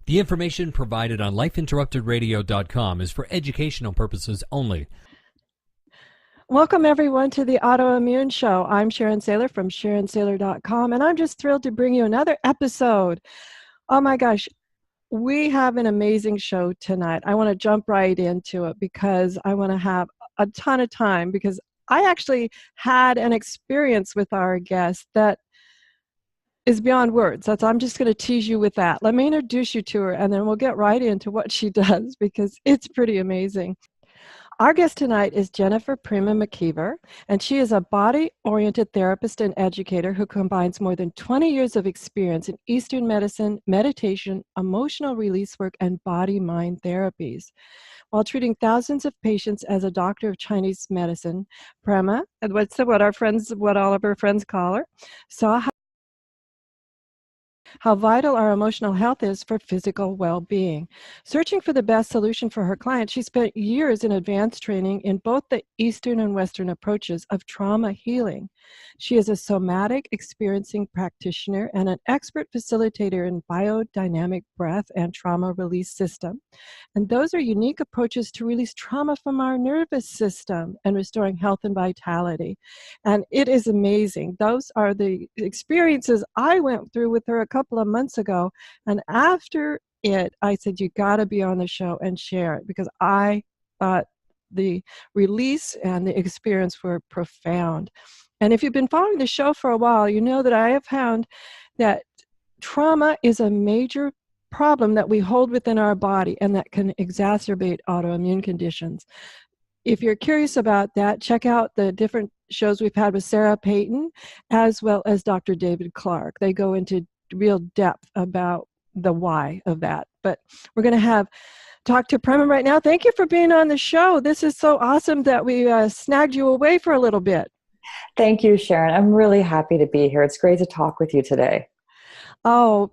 The information provided on lifeinterruptedradio.com is for educational purposes only. Welcome, everyone, to the Autoimmune Show. I'm Sharon Saylor from SharonSaylor.com, and I'm just thrilled to bring you another episode. Oh, my gosh. We have an amazing show tonight. I want to jump right into it because I want to have a ton of time, because I actually had an experience with our guest that is beyond words. I'm just going to tease you with that. Let me introduce you to her, and then we'll get right into what she does, because it's pretty amazing. Our guest tonight is Jennifer Prema McKeever, and she is a body-oriented therapist and educator who combines more than 20 years of experience in Eastern medicine, meditation, emotional release work, and body-mind therapies. While treating thousands of patients as a doctor of Chinese medicine, Prema, and what all of her friends call her, saw how vital our emotional health is for physical well-being. Searching for the best solution for her client, she spent years in advanced training in both the Eastern and Western approaches of trauma healing. She is a somatic experiencing practitioner and an expert facilitator in biodynamic breath and trauma release system. And those are unique approaches to release trauma from our nervous system and restoring health and vitality. And it is amazing. Those are the experiences I went through with her a couple of months ago. And after it, I said, you got to be on the show and share it, because I thought the release and the experience were profound. And if you've been following the show for a while, you know that I have found that trauma is a major problem that we hold within our body and that can exacerbate autoimmune conditions. If you're curious about that, check out the different shows we've had with Sarah Payton, as well as Dr. David Clark. They go into real depth about the why of that. But we're going to talk to Prema right now. Thank you for being on the show. This is so awesome that we snagged you away for a little bit. Thank you, Sharon. I'm really happy to be here. It's great to talk with you today. Oh,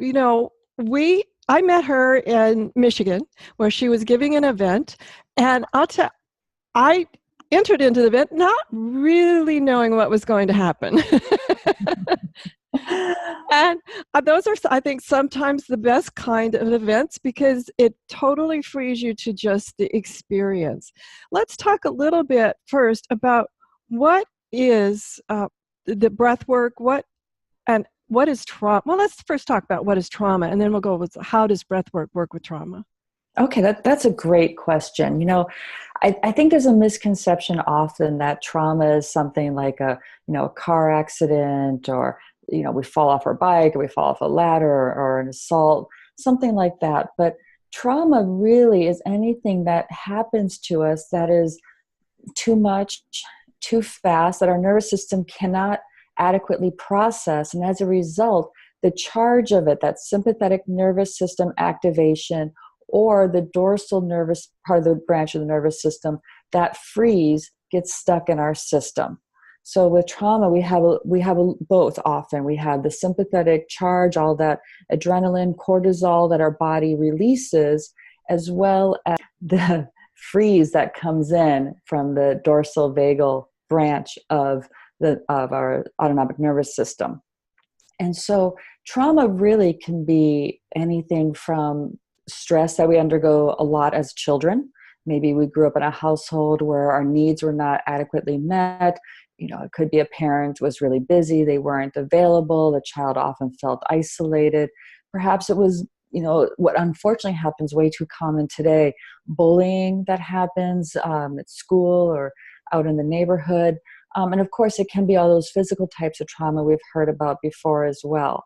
I met her in Michigan where she was giving an event, and I entered into the event not really knowing what was going to happen. And those are, I think, sometimes the best kind of events, because it totally frees you to just the experience. Let's talk a little bit first about what is the breath work, what is trauma. Well, let's first talk about what is trauma, and then we'll go with how does breath work with trauma. Okay, that's a great question. I think there's a misconception often that trauma is something like a car accident, or we fall off our bike, or we fall off a ladder, or an assault, something like that. But trauma really is anything that happens to us that is too much, too fast, that our nervous system cannot adequately process. And as a result, the charge of it, that sympathetic nervous system activation, or the dorsal nervous part of the branch of the nervous system, that freeze gets stuck in our system. So with trauma, we have both often. We have the sympathetic charge, all that adrenaline, cortisol that our body releases, as well as the freeze that comes in from the dorsal vagal branch of our autonomic nervous system. And so trauma really can be anything from stress that we undergo a lot as children. Maybe we grew up in a household where our needs were not adequately met. It could be a parent was really busy, they weren't available, the child often felt isolated. Perhaps it was, what unfortunately happens way too common today, bullying that happens at school or out in the neighborhood. And of course, it can be all those physical types of trauma we've heard about before as well.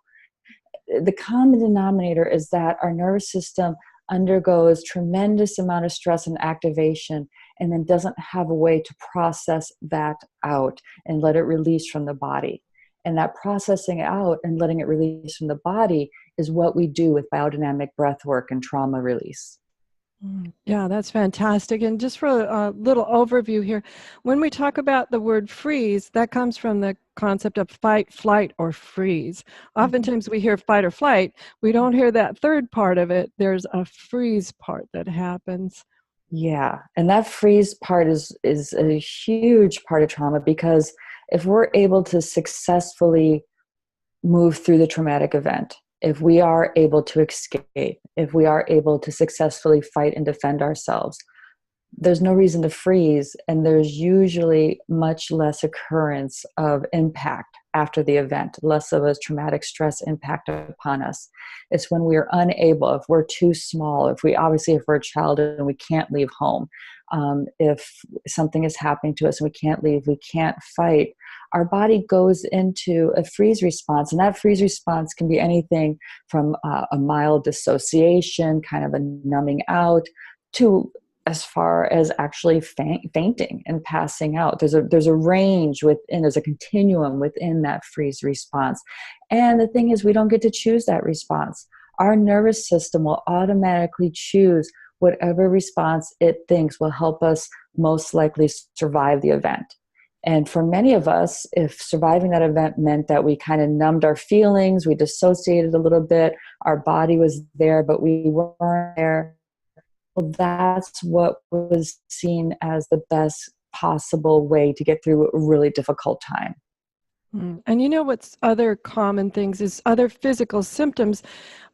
The common denominator is that our nervous system undergoes tremendous amount of stress and activation, and then doesn't have a way to process that out and let it release from the body. And that processing out and letting it release from the body is what we do with biodynamic breathwork and trauma release. Yeah, that's fantastic. And just for a little overview here, when we talk about the word freeze, that comes from the concept of fight, flight, or freeze. Oftentimes we hear fight or flight. We don't hear that third part of it. There's a freeze part that happens. Yeah, and that freeze part is a huge part of trauma, because if we're able to successfully move through the traumatic event, if we are able to escape, if we are able to successfully fight and defend ourselves, there's no reason to freeze, and there's usually much less occurrence of impact after the event, less of a traumatic stress impact upon us. It's when we're unable, if we're too small, if we're a child and we can't leave home, if something is happening to us and we can't leave, we can't fight, our body goes into a freeze response. And that freeze response can be anything from a mild dissociation, kind of a numbing out, to as far as actually fainting and passing out. There's a range within, there's a continuum within that freeze response. And the thing is, we don't get to choose that response. Our nervous system will automatically choose whatever response it thinks will help us most likely survive the event. And for many of us, if surviving that event meant that we kind of numbed our feelings, we dissociated a little bit, our body was there, but we weren't there, well, that's what was seen as the best possible way to get through a really difficult time. And you know what's other common things is other physical symptoms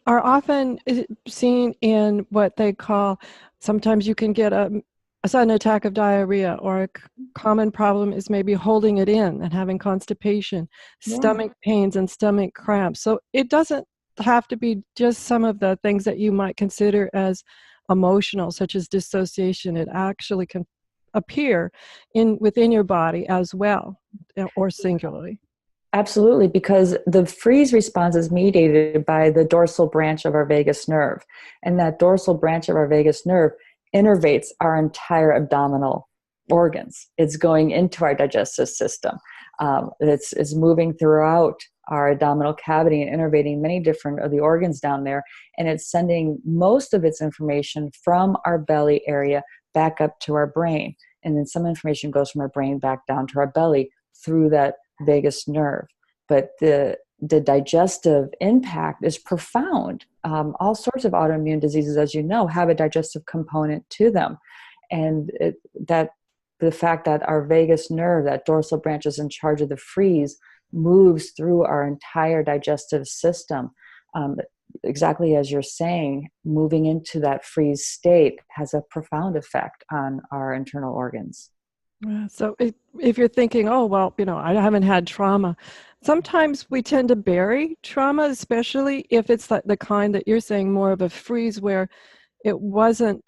are often seen in what they call, sometimes you can get a sudden attack of diarrhea, or a common problem is maybe holding it in and having constipation, stomach pains and stomach cramps. So it doesn't have to be just some of the things that you might consider as emotional, such as dissociation. It actually can appear within your body as well, or singularly. Absolutely, because the freeze response is mediated by the dorsal branch of our vagus nerve. And that dorsal branch of our vagus nerve innervates our entire abdominal organs. It's going into our digestive system. It's moving throughout our abdominal cavity and innervating many different of the organs down there. And it's sending most of its information from our belly area back up to our brain. And then some information goes from our brain back down to our belly through that vagus nerve. But the digestive impact is profound. All sorts of autoimmune diseases, as you know, have a digestive component to them. And the fact that our vagus nerve, that dorsal branch, is in charge of the freeze, moves through our entire digestive system. Exactly as you're saying, moving into that freeze state has a profound effect on our internal organs. So if you're thinking, oh, well, I haven't had trauma, sometimes we tend to bury trauma, especially if it's the kind that you're saying, more of a freeze where it wasn't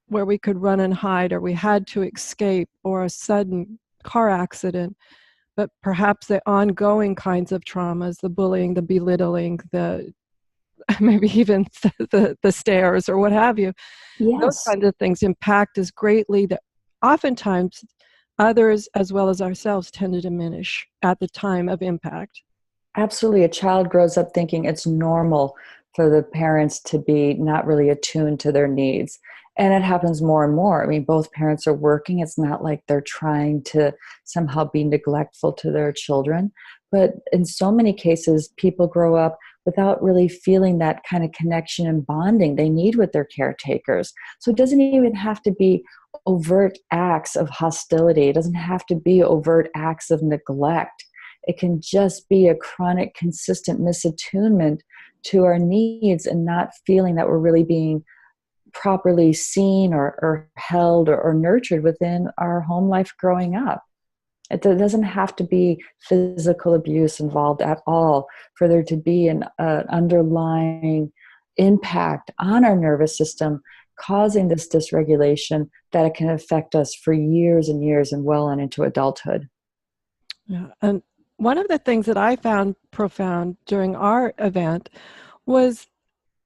where we could run and hide, or we had to escape, or a sudden car accident, but perhaps the ongoing kinds of traumas, the bullying, the belittling, the maybe even the stares or what have you. Yes. Those kinds of things impact us greatly, that oftentimes others as well as ourselves tend to diminish at the time of impact. Absolutely. A child grows up thinking it's normal for the parents to be not really attuned to their needs. And it happens more and more. I mean, both parents are working. It's not like they're trying to somehow be neglectful to their children. But in so many cases, people grow up without really feeling that kind of connection and bonding they need with their caretakers. So it doesn't even have to be overt acts of hostility. It doesn't have to be overt acts of neglect. It can just be a chronic, consistent misattunement to our needs, and not feeling that we're really being properly seen or held or nurtured within our home life growing up. It doesn't have to be physical abuse involved at all for there to be an underlying impact on our nervous system, causing this dysregulation that it can affect us for years and years and well on into adulthood. Yeah, and one of the things that I found profound during our event was,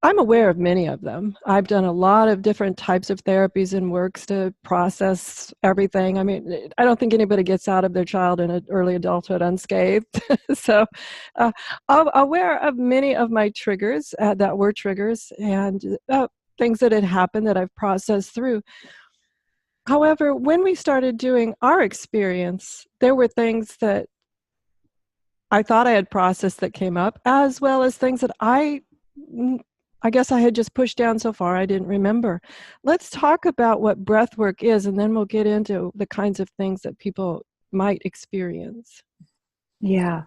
I'm aware of many of them. I've done a lot of different types of therapies and works to process everything. I mean, I don't think anybody gets out of their child in early adulthood unscathed. So I'm aware of many of my triggers that were triggers, and things that had happened that I've processed through. However, when we started doing our experience, there were things that I thought I had processed that came up, as well as things that I guess I had just pushed down so far I didn't remember. Let's talk about what breath work is, and then we'll get into the kinds of things that people might experience. Yeah.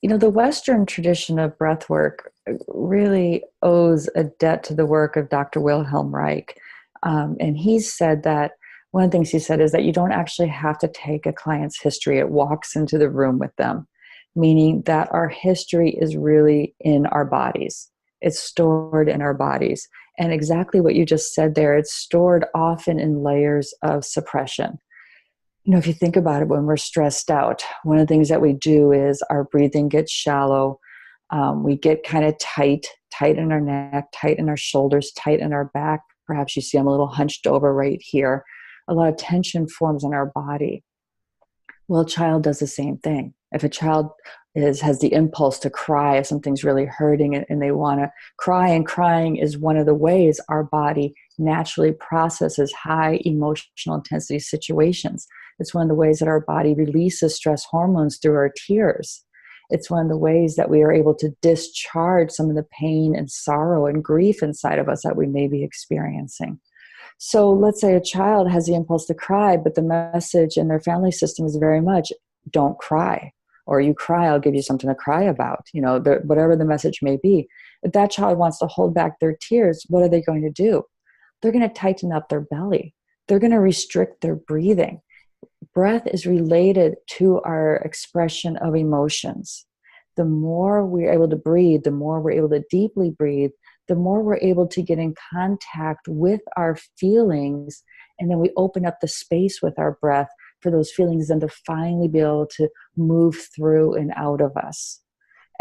The Western tradition of breath work really owes a debt to the work of Dr. Wilhelm Reich. And he said that one of the things he said is that you don't actually have to take a client's history. It walks into the room with them, meaning that our history is really in our bodies. It's stored in our bodies. And exactly what you just said there, it's stored often in layers of suppression. If you think about it, when we're stressed out, one of the things that we do is our breathing gets shallow. We get kind of tight in our neck, tight in our shoulders, tight in our back. Perhaps you see I'm a little hunched over right here. A lot of tension forms in our body. Well, a child does the same thing. If a child has the impulse to cry, if something's really hurting and they want to cry, and crying is one of the ways our body naturally processes high emotional intensity situations. It's one of the ways that our body releases stress hormones through our tears. It's one of the ways that we are able to discharge some of the pain and sorrow and grief inside of us that we may be experiencing. So let's say a child has the impulse to cry, but the message in their family system is very much, don't cry. Or you cry, I'll give you something to cry about. Whatever the message may be. If that child wants to hold back their tears, what are they going to do? They're going to tighten up their belly. They're going to restrict their breathing. Breath is related to our expression of emotions. The more we're able to breathe, the more we're able to deeply breathe, the more we're able to get in contact with our feelings, and then we open up the space with our breath for those feelings then to finally be able to move through and out of us.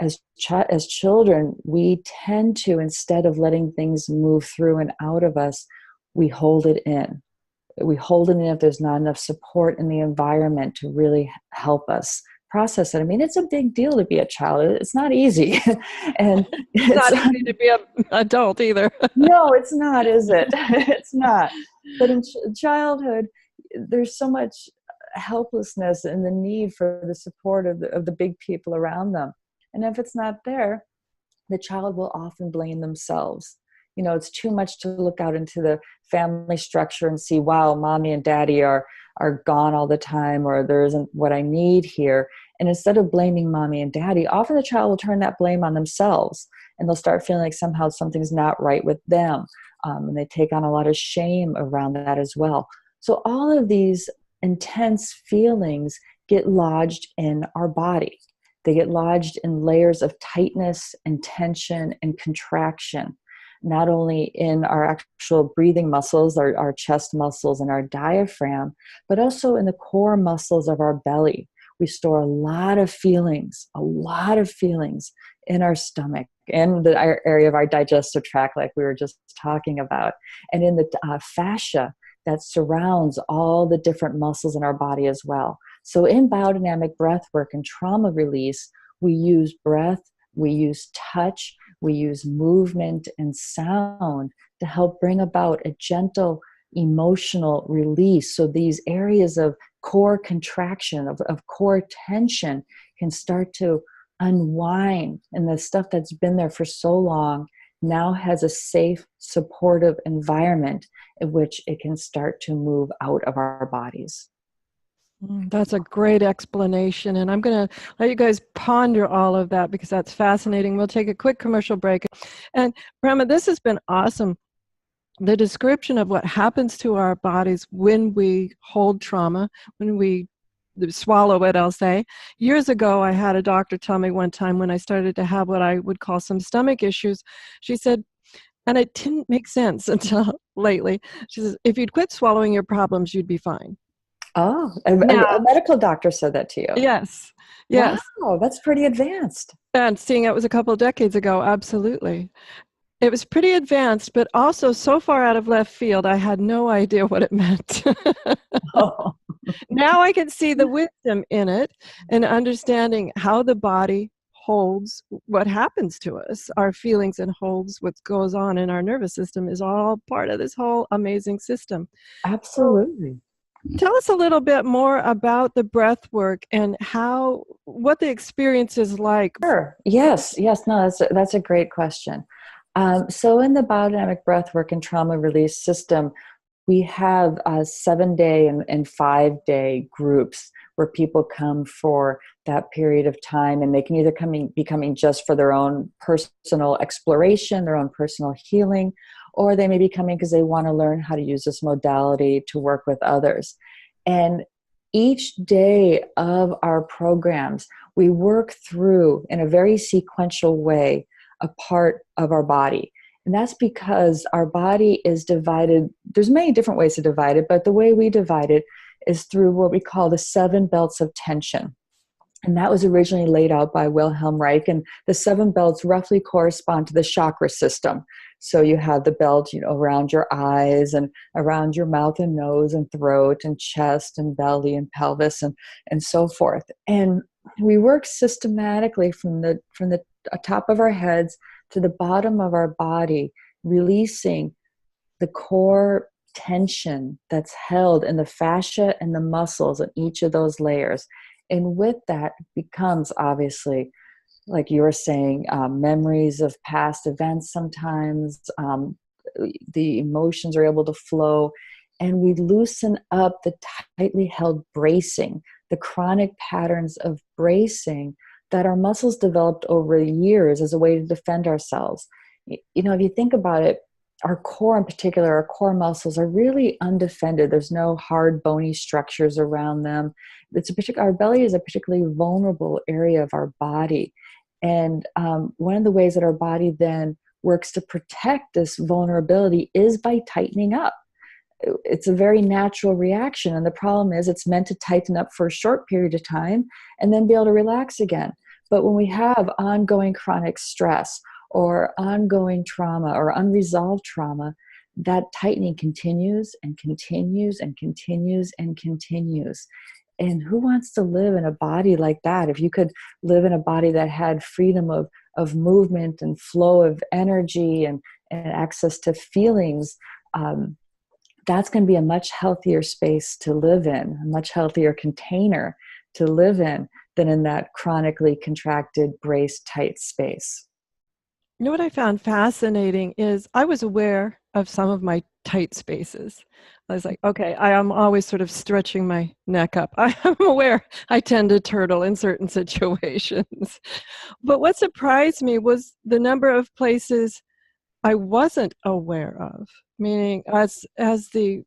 As children, we tend to, instead of letting things move through and out of us, we hold it in. We hold it in if there's not enough support in the environment to really help us process it. I mean, it's a big deal to be a child. It's not easy. And it's not easy to be an adult either. No, it's not, is it? It's not. But in childhood, there's so much helplessness and the need for the support of the big people around them. And if it's not there, the child will often blame themselves. It's too much to look out into the family structure and see, wow, mommy and daddy are gone all the time, or there isn't what I need here. And instead of blaming mommy and daddy, often the child will turn that blame on themselves, and they'll start feeling like somehow something's not right with them. And they take on a lot of shame around that as well. So all of these intense feelings get lodged in our body. They get lodged in layers of tightness and tension and contraction, not only in our actual breathing muscles, our chest muscles and our diaphragm, but also in the core muscles of our belly. We store a lot of feelings in our stomach, in the area of our digestive tract, like we were just talking about, and in the fascia that surrounds all the different muscles in our body as well. So in biodynamic breathwork and trauma release, we use breath, we use touch, we use movement and sound to help bring about a gentle emotional release. So these areas of core contraction, of core tension can start to unwind. And the stuff that's been there for so long now has a safe, supportive environment in which it can start to move out of our bodies. That's a great explanation, and I'm going to let you guys ponder all of that because that's fascinating. We'll take a quick commercial break. And Prema, this has been awesome. The description of what happens to our bodies when we hold trauma, when we swallow it, I'll say. Years ago, I had a doctor tell me one time when I started to have what I would call some stomach issues, she said, and it didn't make sense until lately, she says, if you'd quit swallowing your problems, you'd be fine. Oh, a medical doctor said that to you? Yes. Yes. Wow, that's pretty advanced. And seeing it was a couple of decades ago, absolutely. It was pretty advanced, but also so far out of left field, I had no idea what it meant. Oh. Now I can see the wisdom in it and understanding how the body holds what happens to us, our feelings, and holds what goes on in our nervous system is all part of this whole amazing system. Absolutely. Tell us a little bit more about the breath work and what the experience is like. Sure. Yes. No, that's a great question. So in the biodynamic breathwork and trauma release system, we have 7-day and 5-day groups where people come for that period of time, and they can either be coming just for their own personal exploration, their own personal healing, or they may be coming because they want to learn how to use this modality to work with others. And each day of our programs, we work through, in a very sequential way, a part of our body. And that's because our body is divided. There's many different ways to divide it, but the way we divide it is through what we call the 7 belts of tension. And that was originally laid out by Wilhelm Reich. And the 7 belts roughly correspond to the chakra system. So you have the belt, around your eyes and around your mouth and nose and throat and chest and belly and pelvis and so forth. And we work systematically from the top of our heads to the bottom of our body, releasing the core tension that's held in the fascia and the muscles in each of those layers. And with that becomes, obviously, like you were saying, memories of past events sometimes. The emotions are able to flow, and we loosen up the tightly held bracing, the chronic patterns of bracing that our muscles developed over years as a way to defend ourselves. If you think about it, our core in particular, our core muscles are really undefended. There's no hard, bony structures around them. Our belly is a particularly vulnerable area of our body. And one of the ways that our body then works to protect this vulnerability is by tightening up. It's a very natural reaction. And the problem is it's meant to tighten up for a short period of time and then be able to relax again. But when we have ongoing chronic stress or ongoing trauma or unresolved trauma, that tightening continues and continues and continues and continues. And who wants to live in a body like that? If you could live in a body that had freedom of movement and flow of energy and access to feelings, that's going to be a much healthier space to live in, a much healthier container to live in than in that chronically contracted, braced, tight space. What I found fascinating is I was aware of some of my tight spaces. I was like, okay, I am always sort of stretching my neck up. I am aware I tend to turtle in certain situations. But what surprised me was the number of places I wasn't aware of, meaning as the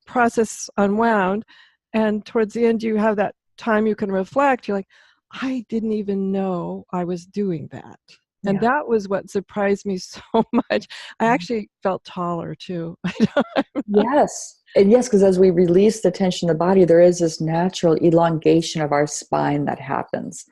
process unwound and towards the end you have that time you can reflect, you're like, I didn't even know I was doing that. And that was what surprised me so much. I actually felt taller too. Yes. And yes, because as we release the tension in the body, there is this natural elongation of our spine that happens.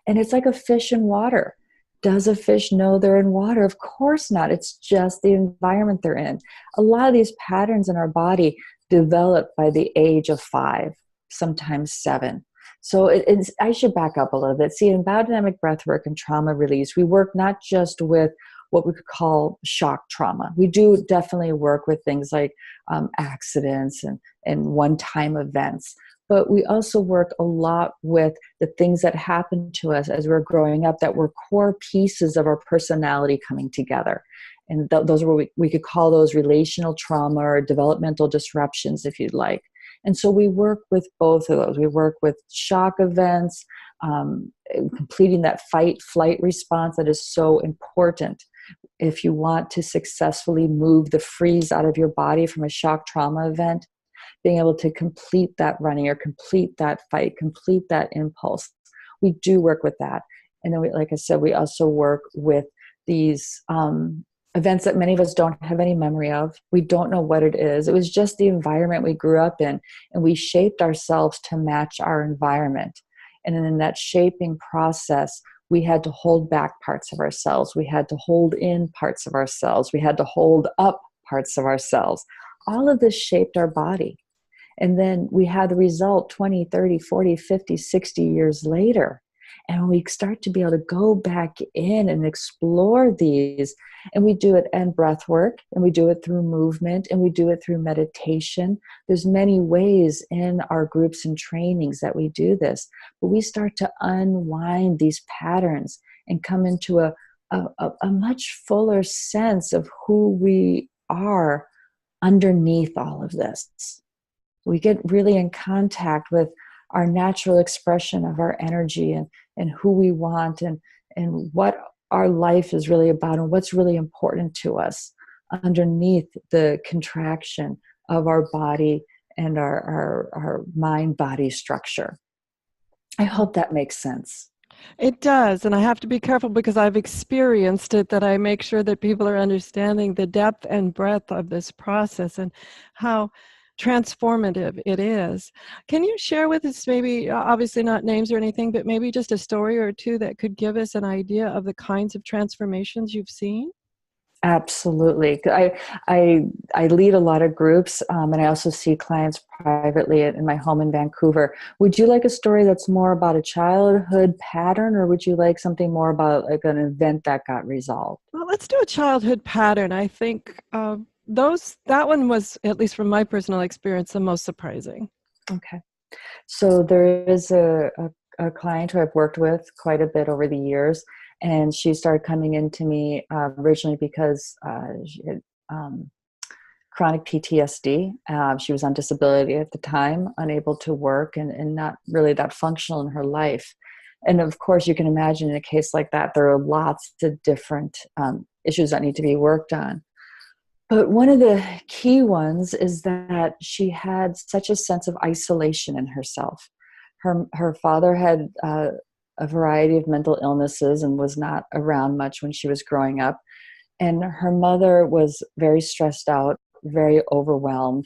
And it's like a fish in water. Does a fish know they're in water? Of course not. It's just the environment they're in. A lot of these patterns in our body develop by the age of 5, sometimes 7. So I should back up a little bit. See, in biodynamic breathwork and trauma release, we work not just with what we could call shock trauma. We do definitely work with things like accidents and one-time events. But we also work a lot with the things that happened to us as we were growing up that were core pieces of our personality coming together. And those are what we could call those relational trauma or developmental disruptions, if you'd like. And so we work with both of those. We work with shock events, completing that fight-flight response that is so important. If you want to successfully move the freeze out of your body from a shock trauma event, being able to complete that running or complete that fight, complete that impulse. We do work with that. And then, like I said, we also work with these events that many of us don't have any memory of. We don't know what it is. It was just the environment we grew up in, and we shaped ourselves to match our environment. And then in that shaping process, we had to hold back parts of ourselves. We had to hold in parts of ourselves. We had to hold up parts of ourselves. All of this shaped our body. And then we had the result 20, 30, 40, 50, 60 years later. And we start to be able to go back in and explore these. And we do it in breath work, and we do it through movement, and we do it through meditation. There's many ways in our groups and trainings that we do this. But we start to unwind these patterns and come into a much fuller sense of who we are underneath all of this. We get really in contact with our natural expression of our energy and who we want and what our life is really about and what's really important to us underneath the contraction of our body and our mind-body structure. I hope that makes sense. It does, and I have to be careful because I've experienced it, that I make sure that people are understanding the depth and breadth of this process and how transformative it is. Can you share with us, maybe, obviously not names or anything, but maybe just a story or two that could give us an idea of the kinds of transformations you've seen? Absolutely. I lead a lot of groups, and I also see clients privately in my home in Vancouver. Would you like a story that's more about a childhood pattern, or would you like something more about like an event that got resolved? Well, let's do a childhood pattern. I think that one was, at least from my personal experience, the most surprising. Okay. So there is a client who I've worked with quite a bit over the years, and she started coming into me originally because she had chronic PTSD. She was on disability at the time, unable to work and not really that functional in her life. And of course, you can imagine in a case like that, there are lots of different issues that need to be worked on. But one of the key ones is that she had such a sense of isolation in herself. Her father had a variety of mental illnesses and was not around much when she was growing up. And her mother was very stressed out, very overwhelmed,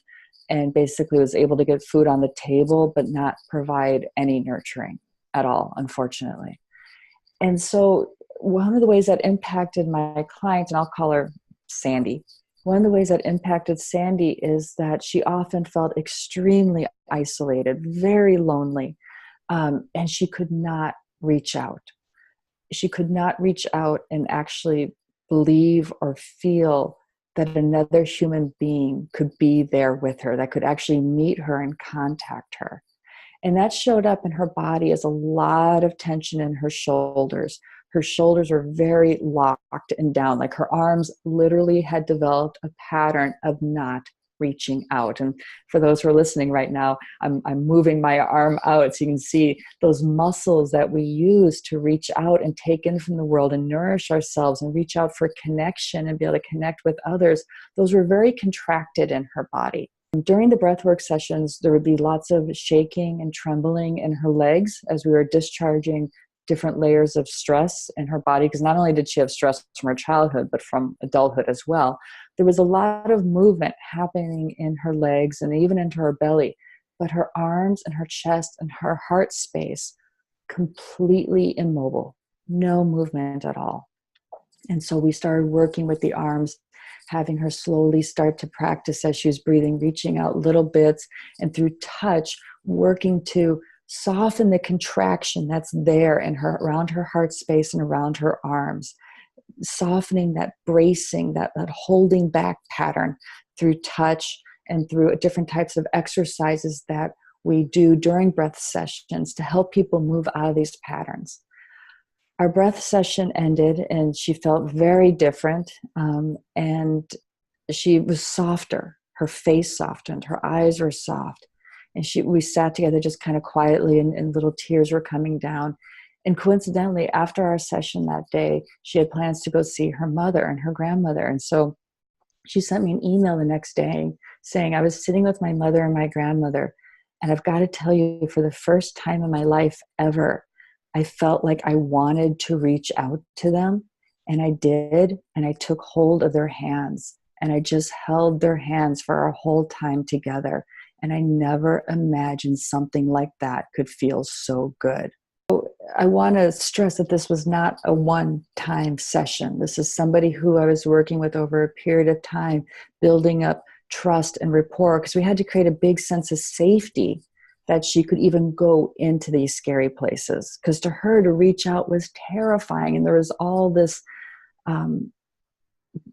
and basically was able to get food on the table, but not provide any nurturing at all, unfortunately. And so one of the ways that impacted my client, and I'll call her Sandy, one of the ways that impacted Sandy is that she often felt extremely isolated, very lonely, and she could not reach out. She could not reach out and actually believe or feel that another human being could be there with her, that could actually meet her and contact her. And that showed up in her body as a lot of tension in her shoulders. Her shoulders were very locked and down, like her arms literally had developed a pattern of not reaching out. And for those who are listening right now, I'm moving my arm out so you can see those muscles that we use to reach out and take in from the world and nourish ourselves and reach out for connection and be able to connect with others. Those were very contracted in her body. During the breathwork sessions, there would be lots of shaking and trembling in her legs as we were discharging different layers of stress in her body, because not only did she have stress from her childhood, but from adulthood as well. There was a lot of movement happening in her legs and even into her belly, but her arms and her chest and her heart space completely immobile, no movement at all. And so we started working with the arms, having her slowly start to practice as she was breathing, reaching out little bits, and through touch, working to soften the contraction that's there in her, around her heart space and around her arms, softening that bracing, that holding back pattern through touch and through different types of exercises that we do during breath sessions to help people move out of these patterns. Our breath session ended and she felt very different, and she was softer. Her face softened, her eyes were soft. And we sat together just kind of quietly, and little tears were coming down. And coincidentally, after our session that day, she had plans to go see her mother and her grandmother. And so she sent me an email the next day saying, I was sitting with my mother and my grandmother, and I've got to tell you, for the first time in my life ever, I felt like I wanted to reach out to them. And I did, and I took hold of their hands, and I just held their hands for our whole time together. And I never imagined something like that could feel so good. So I want to stress that this was not a one-time session. This is somebody who I was working with over a period of time, building up trust and rapport, because we had to create a big sense of safety that she could even go into these scary places. Because to her, to reach out was terrifying. And there was all this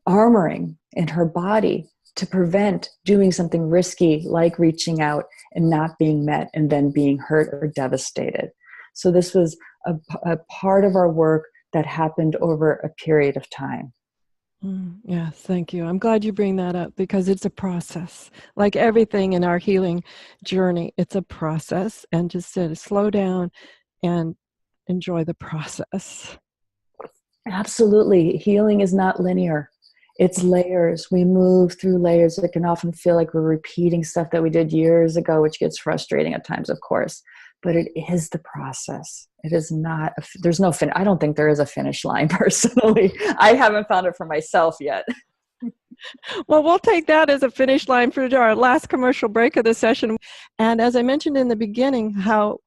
armoring in her body to prevent doing something risky like reaching out and not being met and then being hurt or devastated. So this was a part of our work that happened over a period of time. Yes, thank you. I'm glad you bring that up because it's a process. Like everything in our healing journey, it's a process, and just to slow down and enjoy the process. Absolutely. Healing is not linear. It's layers. We move through layers. It can often feel like we're repeating stuff that we did years ago, which gets frustrating at times, of course. But it is the process. It is not, there's no I don't think there is a finish line personally. I haven't found it for myself yet. Well, we'll take that as a finish line for our last commercial break of the session. And as I mentioned in the beginning, how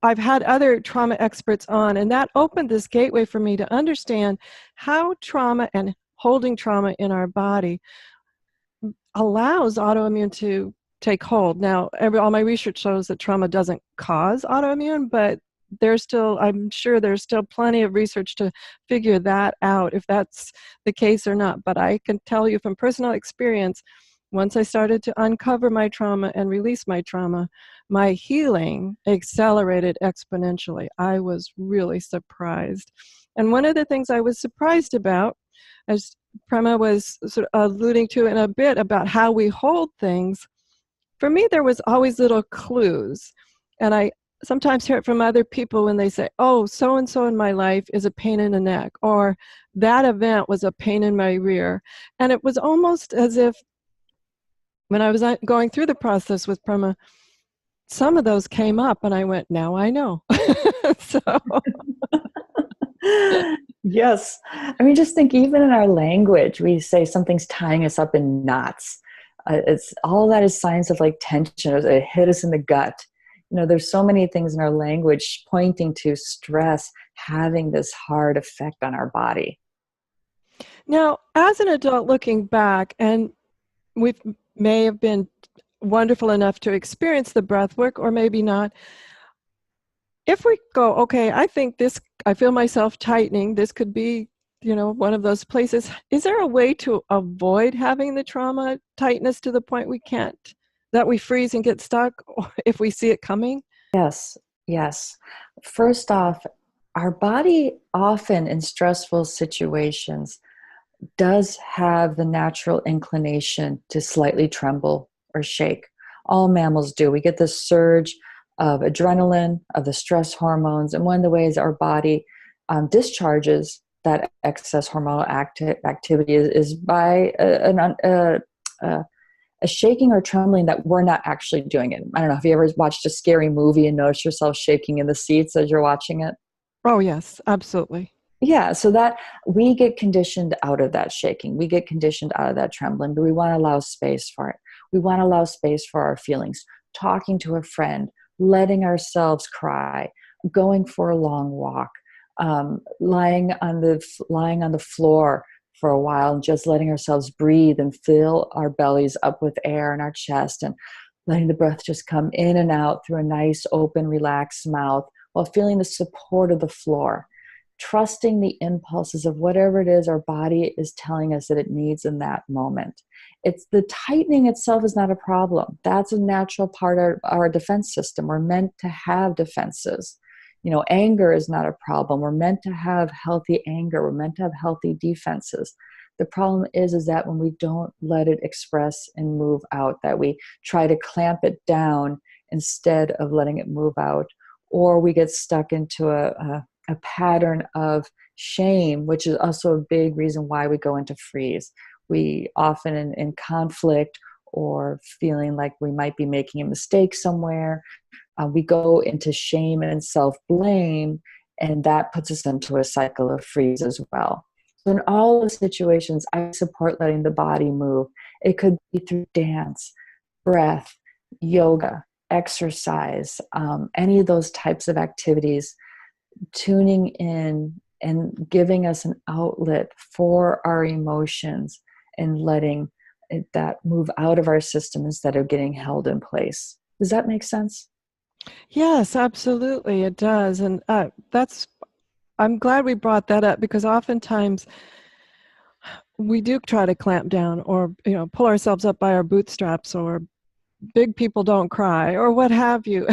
I've had other trauma experts on, and that opened this gateway for me to understand how trauma and holding trauma in our body allows autoimmune to take hold. Now, all my research shows that trauma doesn't cause autoimmune, but I'm sure there's still plenty of research to figure that out, if that's the case or not. But I can tell you from personal experience, once I started to uncover my trauma and release my trauma, my healing accelerated exponentially. I was really surprised. And one of the things I was surprised about, as Prema was sort of alluding to in a bit about how we hold things, for me, there was always little clues. And I sometimes hear it from other people when they say, oh, so-and-so in my life is a pain in the neck, or that event was a pain in my rear. And it was almost as if when I was going through the process with Prema, some of those came up and I went, now I know. So Yes. I mean, just think, even in our language, we say something's tying us up in knots. It's all that is signs of like tension. It hit us in the gut. There's so many things in our language pointing to stress having this hard effect on our body. now, as an adult looking back, and we may have been wonderful enough to experience the breath work, or maybe not. If we go, okay, I feel myself tightening, this could be, one of those places. Is there a way to avoid having the trauma tightness to the point that we freeze and get stuck, or if we see it coming? Yes. Yes. First off, our body often in stressful situations does have the natural inclination to slightly tremble or shake. All mammals do. We get this surge of adrenaline, of the stress hormones, and one of the ways our body discharges that excess hormonal activity is by a shaking or trembling that we're not actually doing it. I don't know, have you ever watched a scary movie and noticed yourself shaking in the seats as you're watching it? Oh, yes, absolutely. Yeah, so that we get conditioned out of that shaking. We get conditioned out of that trembling, but we want to allow space for it. We want to allow space for our feelings. Talking to a friend, letting ourselves cry, going for a long walk, lying on the floor for a while and just letting ourselves breathe and fill our bellies up with air in our chest, and letting the breath just come in and out through a nice, open, relaxed mouth while feeling the support of the floor. Trusting the impulses of whatever it is our body is telling us that it needs in that moment. It's the tightening itself is not a problem. That's a natural part of our defense system. We're meant to have defenses. Anger is not a problem. We're meant to have healthy anger. We're meant to have healthy defenses. The problem is that when we don't let it express and move out, that we try to clamp it down instead of letting it move out, or we get stuck into a pattern of shame, which is also a big reason why we go into freeze. We often in conflict or feeling like we might be making a mistake somewhere, we go into shame and self-blame, and that puts us into a cycle of freeze as well. So in all those situations, I support letting the body move. It could be through dance, breath, yoga, exercise, any of those types of activities, tuning in and giving us an outlet for our emotions and letting that move out of our system instead of getting held in place. Does that make sense? Yes, absolutely, it does. And I'm glad we brought that up, because oftentimes we do try to clamp down, or pull ourselves up by our bootstraps, or big people don't cry, or what have you.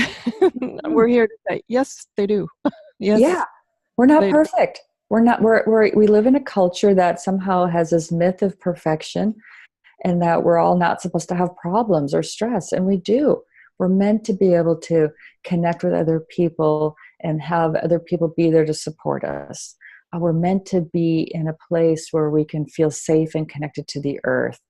We're here to say, yes, they do. Yes, Yeah, we're not they do. perfect. We live in a culture that somehow has this myth of perfection, and that we're all not supposed to have problems or stress, and we do. We're meant to be able to connect with other people and have other people be there to support us. We're meant to be in a place where we can feel safe and connected to the earth.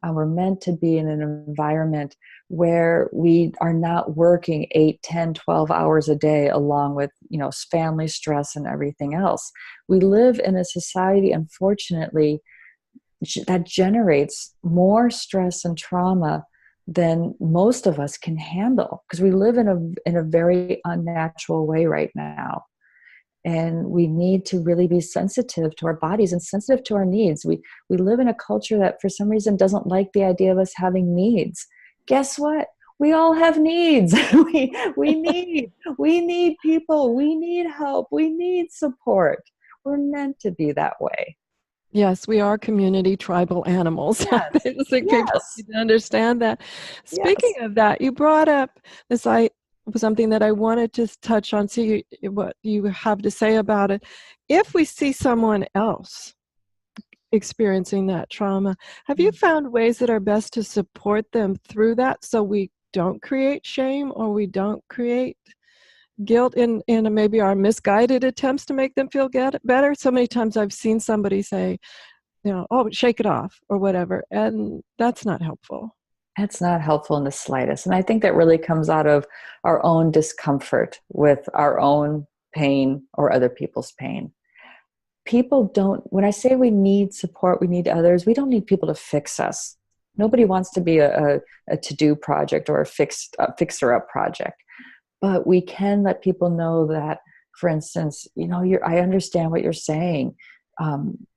We're meant to be in an environment where we are not working 8, 10, 12 hours a day along with, family stress and everything else. We live in a society, unfortunately, that generates more stress and trauma than most of us can handle, because we live in a very unnatural way right now. And we need to really be sensitive to our bodies and sensitive to our needs. We live in a culture that for some reason doesn't like the idea of us having needs. Guess what? We all have needs. we need people. We need help. We need support. We're meant to be that way. Yes, we are community tribal animals. Yes. I just think people need to understand that. Speaking Yes. of that, you brought up this something that I wanted to touch on, see what you have to say about it. If we see someone else experiencing that trauma, have you found ways that are best to support them through that, so we don't create shame or we don't create guilt in maybe our misguided attempts to make them feel better? So many times I've seen somebody say, oh, shake it off or whatever, and that's not helpful. It's not helpful in the slightest. And I think that really comes out of our own discomfort with our own pain or other people's pain. When I say we need support, we need others, we don't need people to fix us. Nobody wants to be a to-do project or a fixer-up project. But we can let people know that, for instance, I understand what you're saying.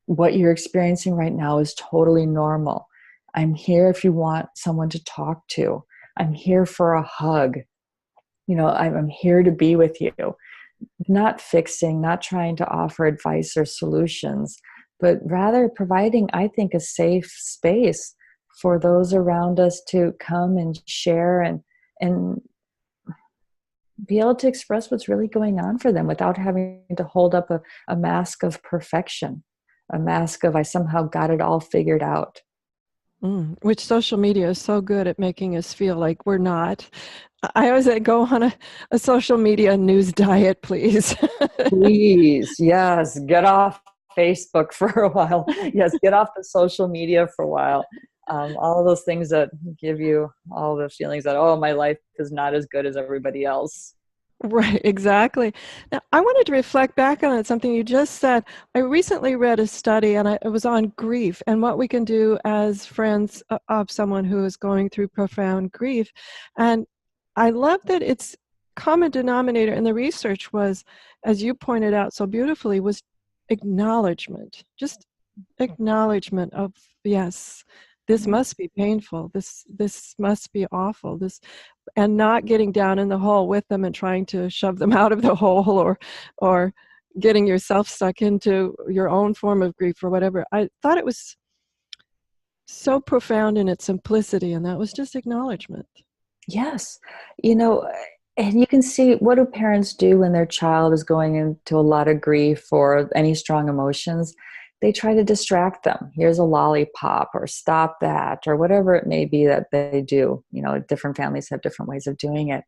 What you're experiencing right now is totally normal. I'm here if you want someone to talk to. I'm here for a hug. I'm here to be with you. Not fixing, not trying to offer advice or solutions, but rather providing, I think, a safe space for those around us to come and share and be able to express what's really going on for them without having to hold up a mask of perfection, a mask of I somehow got it all figured out. Which social media is so good at making us feel like we're not. I always say, go on a social media news diet, please. Please, yes, get off Facebook for a while. Yes, get off the social media for a while. All of those things that give you all the feelings that, oh, my life is not as good as everybody else. Right, exactly. Now, I wanted to reflect back on it, something you just said. I recently read a study, and it was on grief and what we can do as friends of someone who is going through profound grief. And I love that its common denominator in the research was, as you pointed out so beautifully, was acknowledgement. Just acknowledgement of, yes, this must be painful. This must be awful. And not getting down in the hole with them and trying to shove them out of the hole or getting yourself stuck into your own form of grief or whatever. I thought it was so profound in its simplicity, and that was just acknowledgement. Yes. And you can see, what do parents do when their child is going into a lot of grief or any strong emotions? They try to distract them. Here's a lollipop, or stop that, or whatever it may be that they do. Different families have different ways of doing it.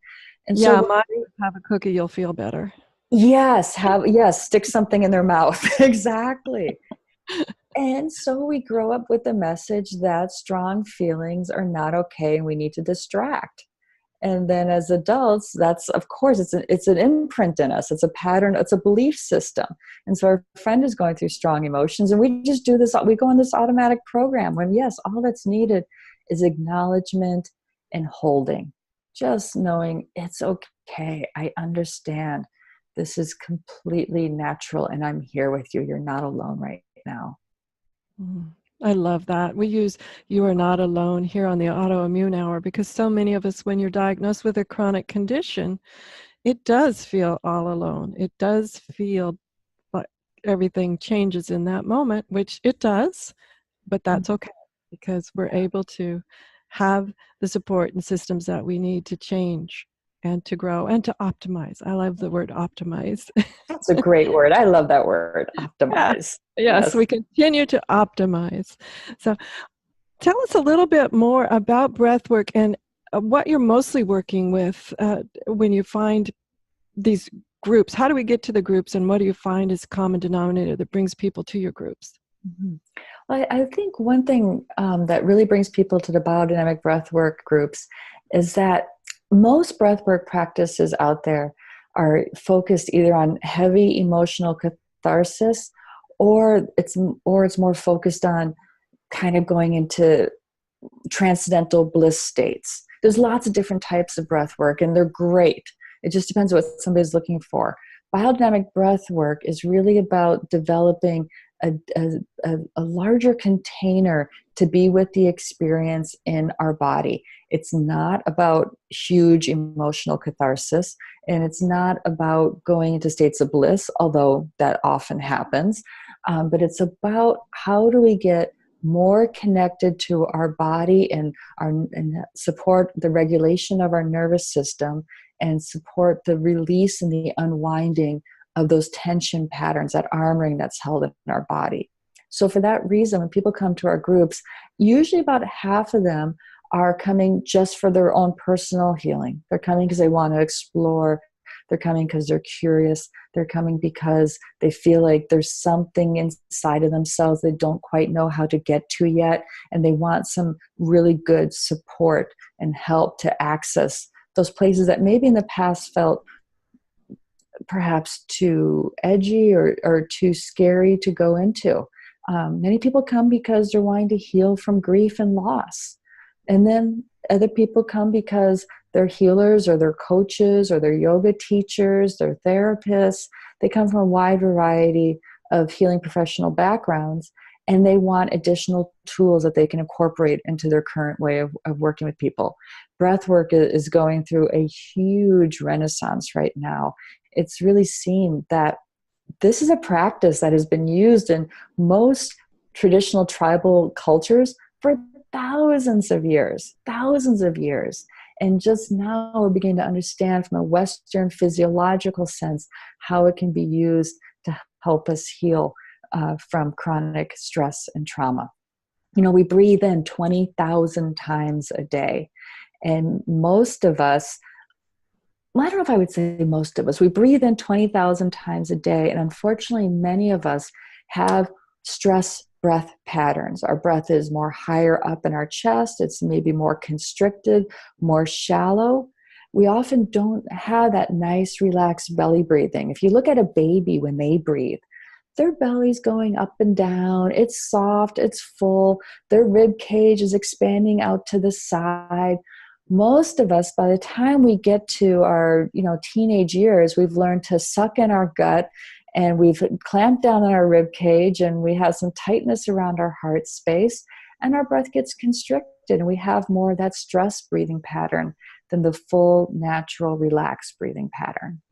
And yeah, so, have a cookie, you'll feel better. Yes, stick something in their mouth. Exactly. And so we grow up with the message that strong feelings are not okay and we need to distract. And then as adults, that's, of course, it's an imprint in us. It's a pattern. It's a belief system. And so our friend is going through strong emotions, and we just do this. We go on this automatic program when, yes, all that's needed is acknowledgement and holding. Just knowing it's okay. I understand. This is completely natural, and I'm here with you. You're not alone right now. I love that. We use "you are not alone" here on the Autoimmune Hour because so many of us, when you're diagnosed with a chronic condition, it does feel all alone. It does feel like everything changes in that moment, which it does, but that's okay because we're able to have the support and systems that we need to change and to grow and to optimize. I love the word optimize. That's a great word. I love that word, Yeah. optimize. Yes, we continue to optimize. So tell us a little bit more about breath work and what you're mostly working with when you find these groups. How do we get to the groups, and what do you find is common denominator that brings people to your groups? Mm-hmm. Well, I think one thing that really brings people to the biodynamic breathwork groups is that most breathwork practices out there are focused either on heavy emotional catharsis, or it's more focused on kind of going into transcendental bliss states. There's lots of different types of breath work, and they're great. It just depends what somebody's looking for. Biodynamic breath work is really about developing a larger container to be with the experience in our body. It's not about huge emotional catharsis, and it's not about going into states of bliss, although that often happens. But it's about how do we get more connected to our body and support the regulation of our nervous system and support the release and the unwinding of those tension patterns, that armoring that's held in our body. So for that reason, when people come to our groups, usually about half of them are coming just for their own personal healing. They're coming because they want to explore. They're coming because they're curious. They're coming because they feel like there's something inside of themselves they don't quite know how to get to yet, and they want some really good support and help to access those places that maybe in the past felt perhaps too edgy or too scary to go into. Many people come because they're wanting to heal from grief and loss. And then other people come because they're healers or they're coaches or they're yoga teachers, they're therapists. They come from a wide variety of healing professional backgrounds, and they want additional tools that they can incorporate into their current way of working with people. Breathwork is going through a huge renaissance right now. It's really seen that this is a practice that has been used in most traditional tribal cultures for thousands of years. And just now we're beginning to understand from a Western physiological sense how it can be used to help us heal from chronic stress and trauma. You know, we breathe in 20,000 times a day. And most of us, well, I don't know if I would say most of us, we breathe in 20,000 times a day. And unfortunately, many of us have stress breath patterns. Our breath is more higher up in our chest. It's maybe more constricted, more shallow. We often don't have that nice, relaxed belly breathing. If you look at a baby when they breathe, their belly's going up and down. It's soft, it's full. Their rib cage is expanding out to the side. Most of us, by the time we get to our teenage years, we've learned to suck in our gut, and we've clamped down on our rib cage, and we have some tightness around our heart space, and our breath gets constricted, and we have more of that stress breathing pattern than the full, natural, relaxed breathing pattern.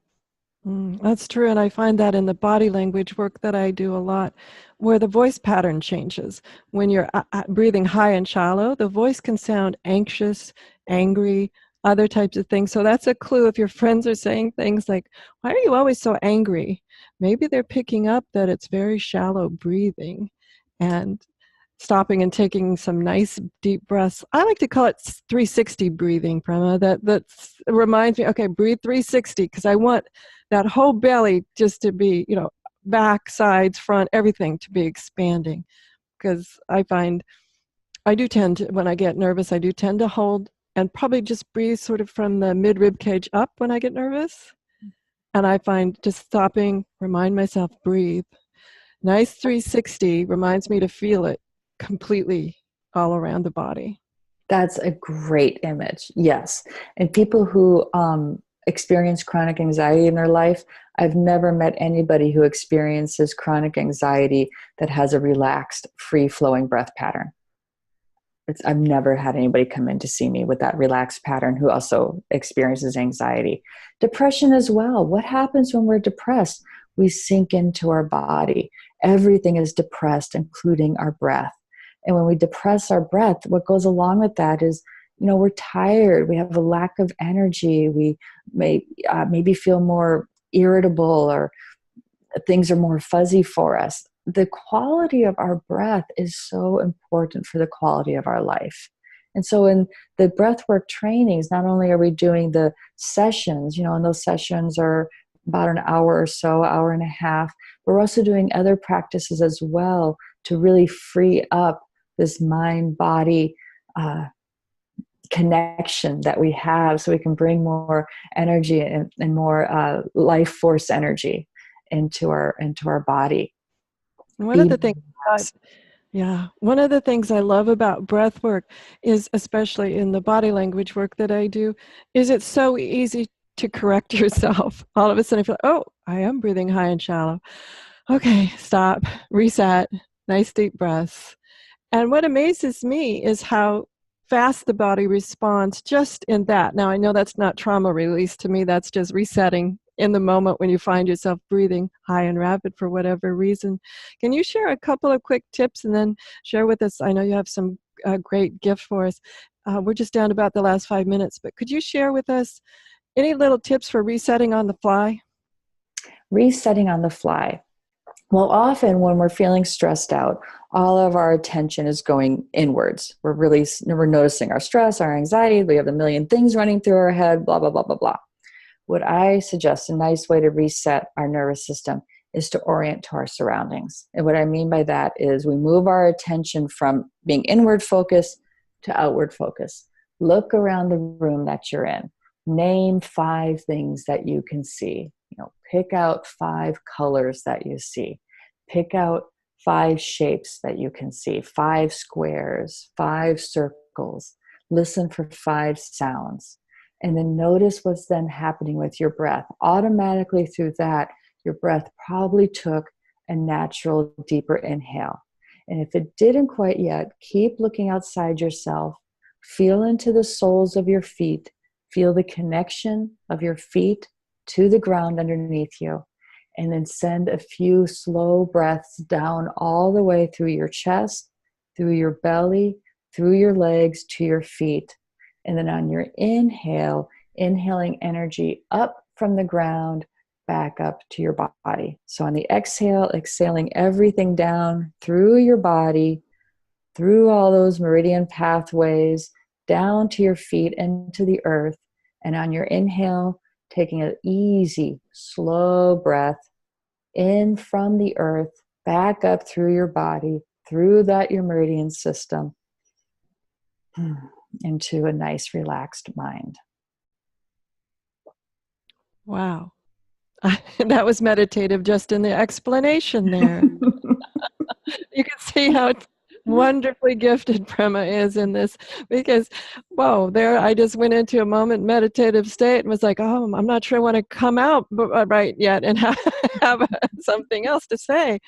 That's true, and I find that in the body language work that I do a lot, where the voice pattern changes. When you're breathing high and shallow, the voice can sound anxious, angry, other types of things. So that's a clue. If your friends are saying things like, "Why are you always so angry?" Maybe they're picking up that it's very shallow breathing, and stopping and taking some nice deep breaths. I like to call it 360 breathing, Prema. That reminds me, okay, breathe 360, because I want that whole belly just to be, back, sides, front, everything to be expanding. Because I find I do tend to, when I get nervous, I do tend to hold and probably just breathe sort of from the mid-rib cage up when I get nervous. And I find just stopping, remind myself, breathe. Nice 360 reminds me to feel it completely all around the body. That's a great image, yes. And people who experience chronic anxiety in their life, I've never met anybody who experiences chronic anxiety that has a relaxed, free-flowing breath pattern. I've never had anybody come in to see me with that relaxed pattern who also experiences anxiety. Depression as well. What happens when we're depressed? We sink into our body. Everything is depressed, including our breath. And when we depress our breath, what goes along with that is we're tired, we have a lack of energy, we may maybe feel more irritable, or things are more fuzzy for us. The quality of our breath is so important for the quality of our life. And so in the breathwork trainings, not only are we doing the sessions, and those sessions are about an hour or so, hour and a half, but we're also doing other practices as well to really free up this mind-body connection that we have, so we can bring more energy and more life force energy into our body. One of the things one of the things I love about breath work is, especially in the body language work that I do, is it's so easy to correct yourself. All of a sudden I feel, oh, I am breathing high and shallow. Okay, stop, reset, nice deep breaths. And what amazes me is how fast the body responds just in that. Now, I know that's not trauma release. To me, that's just resetting in the moment when you find yourself breathing high and rapid for whatever reason. Can you share a couple of quick tips and then share with us? I know you have some great gift for us. We're just down about the last 5 minutes, but could you share with us any little tips for resetting on the fly? Resetting on the fly. Well, often when we're feeling stressed out, all of our attention is going inwards. We're noticing our stress, our anxiety. We have a million things running through our head, blah, blah, blah, blah, blah. What I suggest, a nice way to reset our nervous system, is to orient to our surroundings. And what I mean by that is we move our attention from being inward focused to outward focus. Look around the room that you're in. Name 5 things that you can see. Pick out 5 colors that you see. Pick out 5 shapes that you can see, 5 squares, 5 circles. Listen for 5 sounds. And then notice what's then happening with your breath. Automatically through that, your breath probably took a natural, deeper inhale. And if it didn't quite yet, keep looking outside yourself. Feel into the soles of your feet. Feel the connection of your feet to the ground underneath you. And then send a few slow breaths down all the way through your chest, through your belly, through your legs to your feet. And then on your inhale, inhaling energy up from the ground, back up to your body. So on the exhale, exhaling everything down through your body, through all those meridian pathways, down to your feet and to the earth. And on your inhale, taking an easy, slow breath in from the earth, back up through your body, through your meridian system, into a nice, relaxed mind. Wow. That was meditative just in the explanation there. You can see how wonderfully gifted Prema is in this, because, whoa, there I just went into a moment meditative state and was like, oh, I'm not sure I want to come out right yet and have something else to say.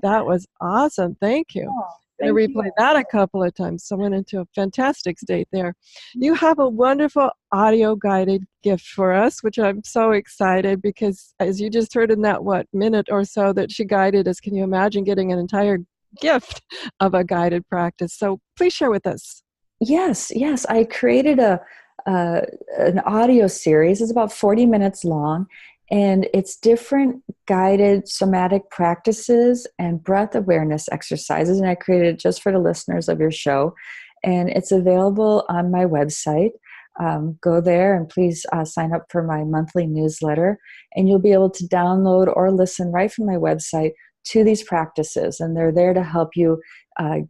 That was awesome. Thank you. I'm going to replay that a couple of times. So I went into a fantastic state there. You have a wonderful audio guided gift for us, which I'm so excited, because as you just heard in that, minute or so that she guided us, can you imagine getting an entire gift of a guided practice? So please share with us. Yes. I created an audio series. It's about 40 minutes long, and it's different guided somatic practices and breath awareness exercises. And I created it just for the listeners of your show. And it's available on my website. Go there and please sign up for my monthly newsletter. And you'll be able to download or listen right from my website to these practices. And they're there to help you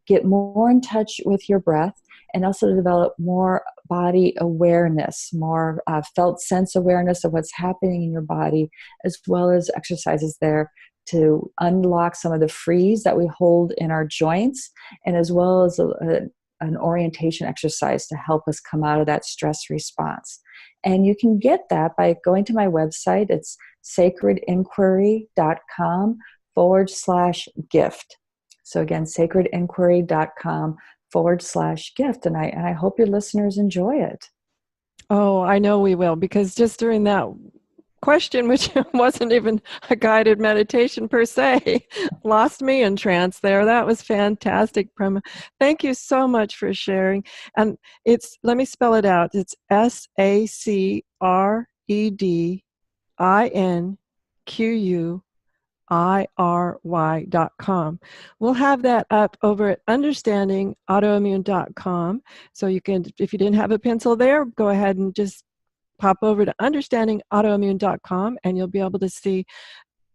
get more in touch with your breath, and also to develop more body awareness, more felt sense awareness of what's happening in your body, as well as exercises there to unlock some of the freeze that we hold in our joints, and as well as an orientation exercise to help us come out of that stress response. And you can get that by going to my website. It's sacredinquiry.com/gift. So again, sacredinquiry.com/gift. And I hope your listeners enjoy it. Oh, I know we will, because just during that question, which wasn't even a guided meditation per se, lost me in trance there. That was fantastic, Prema. Thank you so much for sharing. And let me spell it out. It's SACREDINQUIRY.com. We'll have that up over at understandingautoimmune.com. So you can, if you didn't have a pencil there, go ahead and just pop over to understandingautoimmune.com and you'll be able to see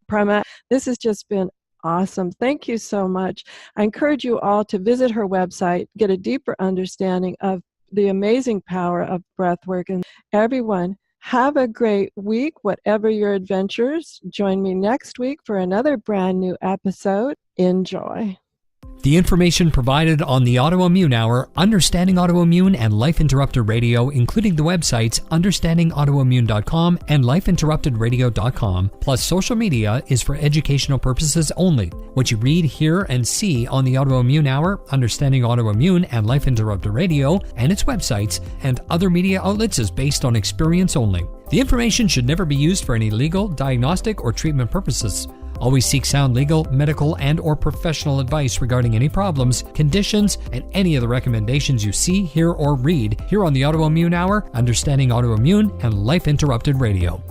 Prema. This has just been awesome. Thank you so much. I encourage you all to visit her website, get a deeper understanding of the amazing power of breath work. And everyone, have a great week, whatever your adventures. Join me next week for another brand new episode. Enjoy. The information provided on the Autoimmune Hour, Understanding Autoimmune, and Life Interrupted Radio, including the websites understandingautoimmune.com and lifeinterruptedradio.com, plus social media, is for educational purposes only. What you read, hear, and see on the Autoimmune Hour, Understanding Autoimmune, and Life Interrupted Radio, and its websites, and other media outlets is based on experience only. The information should never be used for any legal, diagnostic, or treatment purposes. Always seek sound legal, medical, and or professional advice regarding any problems, conditions, and any of the recommendations you see, hear, or read here on the Autoimmune Hour, Understanding Autoimmune, and Life Interrupted Radio.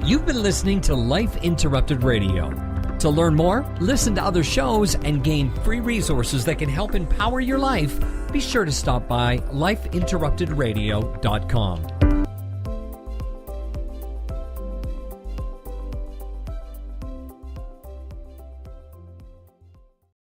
You've been listening to Life Interrupted Radio. To learn more, listen to other shows, and gain free resources that can help empower your life, be sure to stop by lifeinterruptedradio.com.